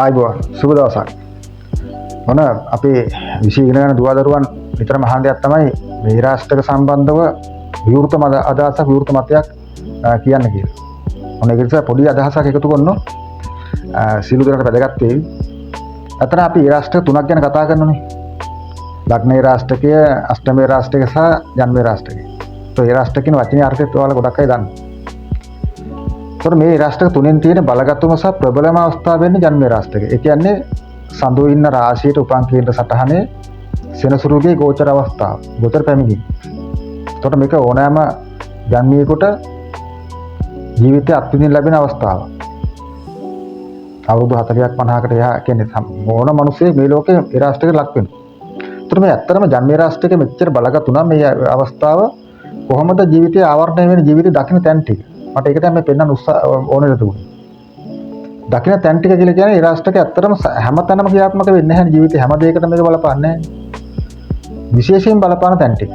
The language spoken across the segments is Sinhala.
ආයිබෝවන් සුබ දවසක්. මොන අපේ විශේෂ ඉගෙන ගන්න දුවදරුවන් විතරම අහන දෙයක් තමයි මේ රාෂ්ට්‍රක සම්බන්ධව විවෘත අදහසක් විවෘත මතයක් කියන්න කියලා. මොන ඒක නිසා පොඩි අදහසක් එකතු කරනවා. සිළු දෙනට වැදගත් වෙයි. අතන අපි රාෂ්ට්‍ර තුනක් ගැන කතා කරනවානේ. ලග්නේ රාෂ්ට්‍රකය, අෂ්ටමේ රාෂ්ට්‍රකය සහ ජන්මේ රාෂ්ට්‍රකය. તો ඒ රාෂ්ට්‍ර කියන වචනේ අර්ථයත් ඔයාලා ගොඩක් අය දන්නවා. ඒතර මේ රාෂ්ට්‍රක තුනෙන් තියෙන බලගත්කම සහ ප්‍රබලම අවස්ථාව වෙන්නේ ජන්මේ රාෂ්ට්‍රකය. ඒ කියන්නේ සඳු ඉන්න රාශියට උපන් කේන්ද්‍ර සටහනේ සෙනසුරුගේ ගෝචර අවස්ථාව. ගෝචර පැමිණීම. එතකොට මේක ඕනෑම ජන්මියෙකුට ජීවිතය අත්විඳින්න ලැබෙන අවස්ථාවක්. අවුරුදු 40ක් 50කට එහා කියන්නේ ඕන මිනිසෙක් මේ ලෝකේ ඒ රාෂ්ට්‍රයකට ලක් වෙනවා. ඒතර මේ ඇත්තටම ජන්මේ රාෂ්ට්‍රයේ මෙච්චර බලගත් උනා මේ අවස්ථාව කොහොමද ජීවිතය ආවරණය වෙන ජීවිතය දකින්න තැන් ටික. මට ඒක තමයි පෙන්වන්න ඕනෙද තුනේ. දකින්න තැන් ටික කියලා කියන්නේ ඒ රාෂ්ට්‍රක ඇත්තටම හැමතැනම ක්‍රියාත්මක වෙන්නේ නැහැ නේ ජීවිතේ හැම දෙයකටම මේක බලපාන්නේ නැහැ. විශේෂයෙන් බලපාන තැන් ටික.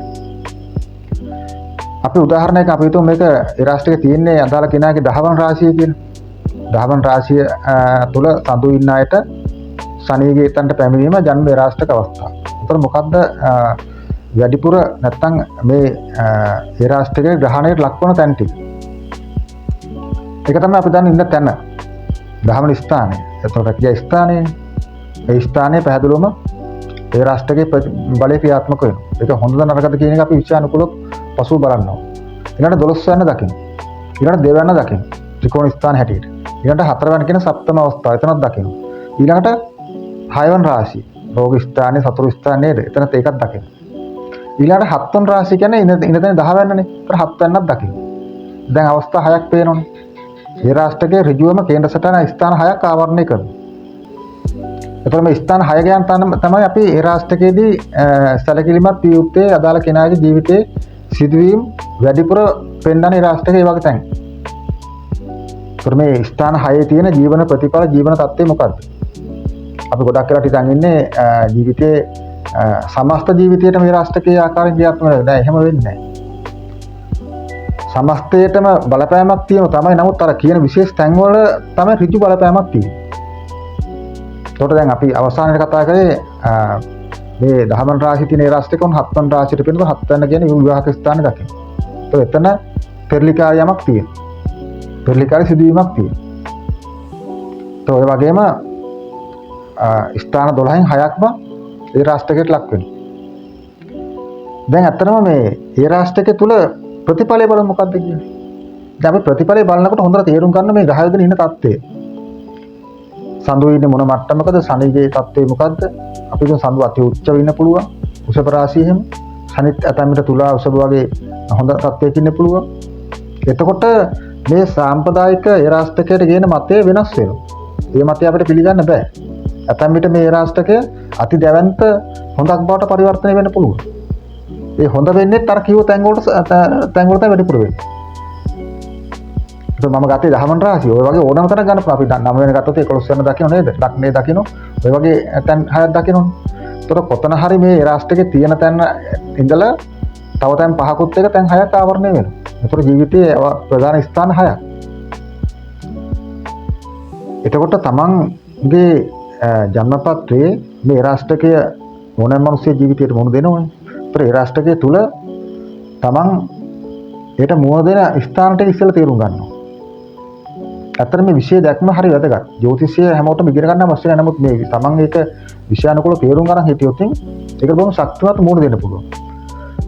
අපි උදාහරණයක් අපි හිතමු මේක ඒ රාෂ්ට්‍රයේ තියෙන්නේ අදාළ කෙනාගේ දහවන රාශිය කියන. දහවන රාශිය තුල සඳු ඉන්න අයට ශනිගේ තන්ට පැමිණීම ජන්මේ රාෂ්ට්‍රක අවස්ථාව. ඒතර මොකද්ද වැඩිපුර නැත්තම් මේ ඒ රාෂ්ට්‍රයේ ග්‍රහණයට ලක්වන තැන් ටික. ඒක තමයි අපි දැන් ඉන්න තැන. දහවන ස්ථානය. එතකොට කිය ස්ථානයේ ඒ ස්ථානයේ පැහැදිලිවම ඒ රාෂ්ට්‍රයේ බලය ක්‍රියාත්මක වෙනවා. ඒක හොඳද නරකද කියන එක අපි විශ්වානුකූලව පසුව බලන්න ඕන. ඊළඟට 12 වෙනි දකින්න. ඊළඟට 2 වෙනි දකින්න. ත්‍රිකෝණ ස්ථාන හැටියට. ඊළඟට 4 වෙනි කියන සප්තම අවස්ථාව. එතනත් දකින්න. ඊළඟට 6 වෙනි රාශිය. රෝග ස්ථානයේ සතුරු ස්ථානයේ එතනත් ඒකත් දකින්න. ඊළඟට 7 වෙනි රාශිය කියන්නේ ඉන්න තැන 10 වෙනිනේ. ඒතර 7 වෙනිත් දකින්න. දැන් අවස්ථා 6ක් පේනවනේ. ඒ රාෂ්ට්‍රයේ ඍජුවම කේන්ද්‍ර සටහන ස්ථාන 6ක් ආවරණය කරනවා. එතකොට මේ ස්ථාන 6 ගැන තමයි අපි ඒ රාෂ්ට්‍රයේදී සැලකිලිමත් විය යුත්තේ අදාළ කෙනාගේ ජීවිතයේ සිදුවීම් වැඩිපුර පෙන්වන්නේ රාෂ්ට්‍රයේ ඒ වගේ තැන්. එතකොට මේ ස්ථාන 6 තියෙන ජීවන ප්‍රතිඵල ජීවන තත්ත්වය මොකක්ද? අපි ගොඩක් වෙලාට හිතන් ඉන්නේ ජීවිතයේ සමස්ත ජීවිතයේම මේ රාෂ්ට්‍රයේ ආකාරයෙන් ක්‍රියාත්මක වෙන්නේ නැහැ. එහෙම වෙන්නේ නැහැ. සමස්තයටම බලපෑමක් තියෙනවා තමයි. නමුත් අර කියන විශේෂ තැන්වල තමයි ඍජු බලපෑමක් තියෙන්නේ. ඒකට දැන් අපි අවසානයේ කතා කරේ මේ 10 වන රාශිය තියෙන ඒ රාශියකම 7 වන රාශියට පිළිබඳව 7 වෙනි කියන්නේ විවාහක ස්ථානේ දකින්න. ඒත් එතන පෙරලිකාරී යමක් තියෙනවා. පෙරලිකාරී සිදුවීමක් තියෙනවා. ඒ වගේම ස්ථාන 12න් 6ක්ම ඒ රාශියකට ලක් වෙනවා. දැන් අත්‍තරම මේ ඒ රාශියක තුල ප්‍රතිඵලය බලමු මොකක්ද කියන්නේ. දැන් අපි ප්‍රතිඵලය බලනකොට හොඳට තේරුම් ගන්න මේ ග්‍රහ යොදන ඉන්න තත්ත්වය. සඳු ඉන්නේ මොන මට්ටමකද? ශනිගේ තත්ත්වය මොකද්ද? අපි කියන සඳු අති උච්ච වෙන්න පුළුවන්. උසප රාශිය එහෙම. ශනිත් අතමිට තුලා උසබ වගේ හොඳ තත්ත්වයක ඉන්න පුළුවන්. එතකොට මේ සාම්ප්‍රදායික ඒ රාෂ්ට්‍රකයට ගේන මතය වෙනස් වෙනවා. ඒ මතය අපිට පිළිගන්න බෑ. අතමිට මේ රාෂ්ට්‍රකය අති දැවැන්ත හොඳක් බවට පරිවර්තනය වෙන්න පුළුවන්. ඒ හොඳ වෙන්නේ අර කිව්ව තැන් වලට තමයි වැඩිපුර වෙන්නේ. ඒක මම ගත්තේ 10 වන රාශිය. ඔය වගේ ඕනම තරම් ගන්න පුළුවන්. අපි 9 වෙනි ගත්තොත් 11 වෙනි දකින්න නේද? ලග්නේ දකින්න. ඔය වගේ තැන් 6ක් දකින්නොනේ. ඒතර කොතන හරි මේ රාෂ්ට්‍රයේ තියෙන තැන ඉඳලා තව තැන් 5කුත් එක තැන් 6ක් ආවරණය වෙනවා. ඒතර ජීවිතයේ ප්‍රධාන ස්ථාන 6ක්. එතකොට තමන්ගේ ජන්මපත්‍රයේ මේ රාෂ්ට්‍රකය ඕනෑම මිනිස්සෙගේ ජීවිතයට මුහුණ දෙනවනේ. ඒ රාෂ්ට්‍රකය තුල තමන් ඒට මුහුණ දෙන ස්ථාන ටික ඉස්සෙල්ලා තේරුම් ගන්නවා. අතර මේ විෂය දැක්ම හරි වැදගත්. ජ්‍යොතිෂය හැමෝටම ඉගෙන ගන්න අවශ්‍ය නැහැ. නමුත් මේ තමන් ඒක විෂයානුකූලව තේරුම් ගන්න හිටියොත් ඒක බොහොම ශක්තිමත් මුහුණ දෙන්න පුළුවන්.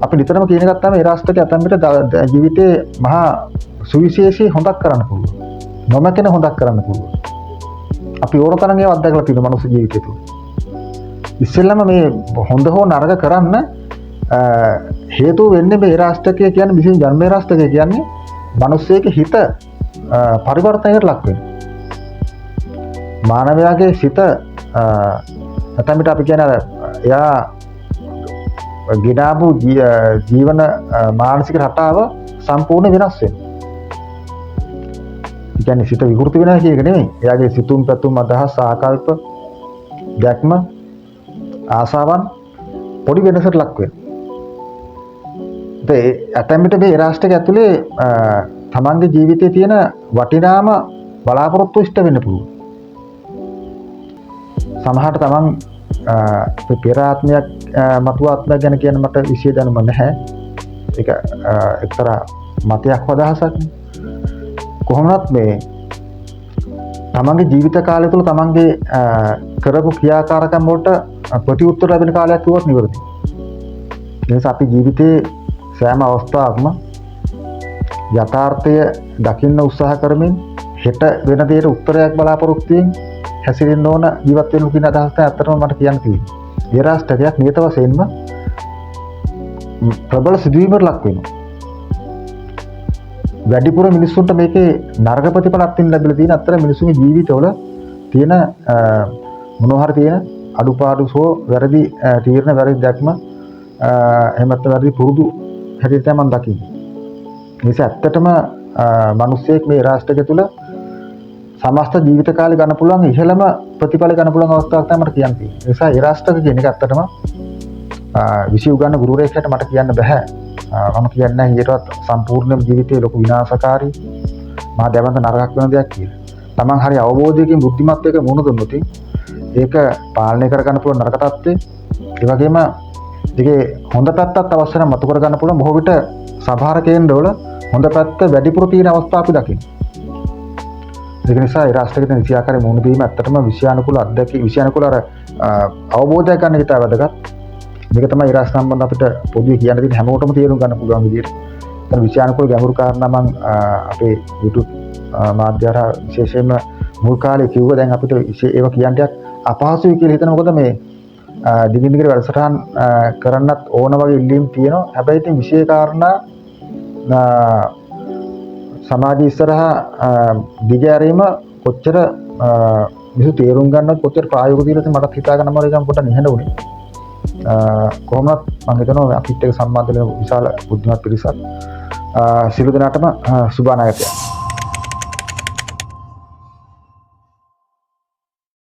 අපි නිතරම කියන එකක් තමයි මේ රාෂ්ට්‍රකය අතම්බිට ජීවිතේ මහා සුවිශේෂී හොඳක් කරන්න පුළුවන්. නොමැකෙන හොඳක් කරන්න පුළුවන්. අපි ඕන තරම් ඒවා අත්දැකලා තියෙනවා මනුස්ස ජීවිතය තුළ. ඉස්සෙල්ලාම මේ හොඳ හෝ නරක කරන්න හේතු වෙන්නේ මේ රාෂ්ට්‍රකය කියන්නේ විශේෂ ජන්මේ රාෂ්ට්‍රකය කියන්නේ මිනිස්සෙගේ හිත පරිවර්තනයට ලක් වෙනවා. මානවයාගේ සිත අතමිට අපි කියන එයා ගිනාපු ජීවන මානසික රටාව සම්පූර්ණ වෙනස් වෙනවා. ඒ කියන්නේ සිත විකෘති වෙනවා කියන එක නෙමෙයි. එයාගේ සිතුම් පැතුම් අදහස් ආකල්ප දැක්ම ආසාවන් පොඩි වෙනසකට ලක් වෙනවා. ඒ අතමිට මේ රාෂ්ට්‍රක ඇතුලේ තමන්ගේ ජීවිතයේ තියෙන වටිනාම බලාපොරොත්තු ඉෂ්ට වෙන්න පුළුවන්. සමහරට තමන් පෙර ආත්මයක් මතු ආත්මයක් ගැන කියන මට විශේෂ දැනුම නැහැ. ඒක එක්තරා මතයක් අදහසක්. කොහොමවත් මේ තමන්ගේ ජීවිත කාලය තුළ තමන්ගේ කරපු ක්‍රියාකාරකම් වලට ප්‍රතිඋත්තර ලැබෙන කාලයක් කිව්වොත් නිවැරදි. ඒ නිසා අපි ජීවිතේ සෑම අවස්ථාවකම යථාර්ථය දකින්න උත්සාහ කරමින් හෙට වෙන දෙයට උත්තරයක් බලාපොරොත්තු වෙමින් හැසිරෙන්න ඕන ජීවත් වෙන්න කියන අදහස තමයි අත්‍තරම මට කියන්න තියෙන්නේ. ඒ රාෂ්ට්‍රයක් නියත වශයෙන්ම ප්‍රබල සිදුවීමකට ලක් වෙනවා. වැඩිපුර මිනිස්සුන්ට මේකේ නරක ප්‍රතිඵලක් තියෙන ලැබිලා තියෙන අතර මිනිස්සුන්ගේ ජීවිතවල තියෙන මොනවා හරි තියෙන අඩුපාඩු සෝ වැරදි තීරණ වැරදි දැක්ම එහෙමත් වැරදි පුරුදු හැටියට තමයි මම දකින්නේ. ඒ නිසා ඇත්තටම මිනිස්සෙක් මේ රාෂ්ට්‍රය තුළ සමස්ත ජීවිත කාලය ගන්න පුළුවන් ඉහළම ප්‍රතිඵල ගන්න පුළුවන් අවස්ථාවක් තමයි මට කියන්න තියෙන්නේ. ඒ නිසා ඒ රාෂ්ට්‍රක කියන එක ඇත්තටම විෂය උගන්න ගුරුවරයෙක් හැට මට කියන්න බෑ. මම කියන්නේ ඊටවත් සම්පූර්ණම ජීවිතේ ලොකු විනාශකාරී මහා දැවන්ත නරකක් වෙන දෙයක් කියලා. Taman හරි අවබෝධයකින් බුද්ධිමත් එක මුණ දුන්නොත් ඒක පාලනය කර ගන්න පුළුවන් නරක තත්ත්වේ. ඒ වගේම ඒකේ හොඳ පැත්තත් අවශ්‍ය නම් මතු කර ගන්න පුළුවන්. බොහෝ විට සමහර කේන්ද්‍රවල හොඳ පැත්ත වැඩිපුර තියෙන අවස්ථා අපි දකිනවා. ඒක නිසා ඒ රාෂ්ට්‍රයක තියෙන විෂයාකාරී මුණ දීම ඇත්තටම විෂයානුකූල අධ්‍යක්ෂ විෂයානුකූල අවබෝධය ගන්න එක තමයි වැදගත්. මේක තමයි ඒ රාෂ්ට්‍ර සම්බන්ධ අපිට පොදුවේ කියන්න තියෙන හැමෝටම තේරුම් ගන්න පුළුවන් විදිහට. ඒත් විෂයානුකූල ගැඹුරු කාරණා මම අපේ YouTube මාධ්‍ය හරහා විශේෂයෙන්ම මුල් කාලේ කිව්වා. දැන් අපිට ඒවා කියන්න ටිකක් අපහසුයි කියලා හිතන මොකද මේ දිගින් දිගට වැඩසටහන් කරන්නත් ඕන වගේ ඉල්ලීම් තියෙනවා. හැබැයි ඉතින් විශේෂ කාරණා සමාජ ඉස්සරහා දිගෑරීම කොච්චර මිසු තේරුම් ගන්නවත් කොච්චර ප්‍රායෝගික කියලා මට හිතා ගන්න මම ඒක පොඩ්ඩක් නිහඬ වුණේ. කොහොමවත් මම හිතනවා අපිත් එක්ක සම්බන්ධ වෙන විශාල බුද්ධිමත් පිරිසක් සියලු දෙනාටම සුබ අනාගතයක්.